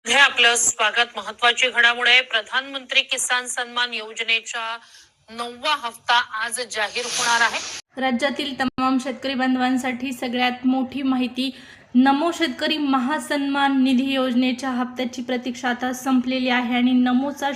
हे आपलं स्वागत. महत्वाची घडामोडी. प्रधानमंत्री किसान सन्मान योजनेचा 9वा हप्ता आज जाहीर होणार आहे. राज्यातील तमाम शेतकरी बांधवांसाठी सगळ्यात मोठी माहिती. नमो शेतकरी महासन्मान निधी योजनेच्या हप्त्याची प्रतीक्षा आता संपलेली आहे आणि नमोचा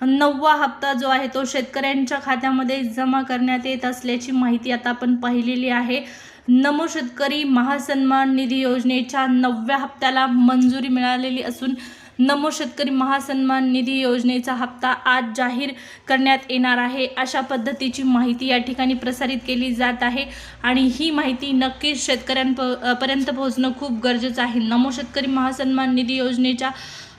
9वा हप्ता जो आहे तो शेतकऱ्यांच्या खात्यामध्ये जमा करण्यात येत असल्याची माहिती आता आपण पाहिलेली आहे. नमो शेतकरी महासन्मान निधी योजनेच्या 9व्या हप्त्याला मंजुरी मिळालेली असून नमो शेतकरी महासन्मान निधी योजनेचा हप्ता आज जाहीर करण्यात येणार आहे, अशा पद्धतीची माहिती या ठिकाणी प्रसारित केली जात आहे आणि ही माहिती नक्कीच शेतकऱ्यांपर्यंत पोहोचणं खूप गरजेचं आहे. नमो शेतकरी महासन्मान निधी योजनेच्या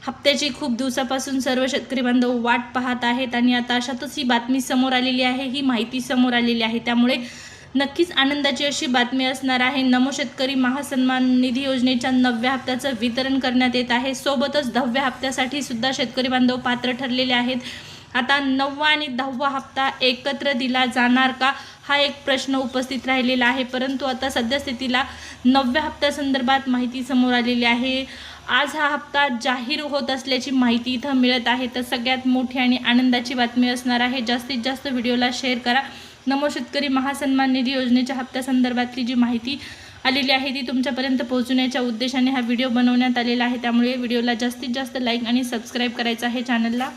हप्त्याची खूप दिवसापासून सर्व शेतकरी बांधव वाट पाहत आहेत आणि आता अशातच ही बातमी समोर आलेली आहे, ही माहिती समोर आलेली आहे. त्यामुळे नक्कीच आनंदाची अशी बातमी असणार आहे. नमो शेतकरी महासन्मान निधी योजनेच्या 9व्या हप्त्याचं वितरण करण्यात येत आहे. सोबतच 10व्या हप्त्यासाठी सुद्धा शेतकरी बांधव पात्र ठरलेले आहेत. आता 9वा आणि 10वा हप्ता एकत्र दिला जाणार का, हा एक प्रश्न उपस्थित राहिलेला आहे. परंतु आता सद्यस्थितीला 9व्या हप्त्यासंदर्भात माहिती समोर आलेली आहे. आज हा हप्ता जाहीर होत असल्याची माहिती इथं मिळत आहे. तर सगळ्यात मोठी आणि आनंदाची बातमी असणार आहे. जास्तीत जास्त व्हिडिओला शेअर करा. नमो शेतकरी महासन्मान निधी योजनेच्या हप्त्यासंदर्भातली जी माहिती आलेली आहे ती तुमच्यापर्यंत पोहोचवण्याच्या उद्देशाने हा व्हिडिओ बनवण्यात आलेला आहे. त्यामुळे व्हिडिओला जास्तीत जास्त लाईक आणि सबस्क्राईब करायचं आहे चॅनलला.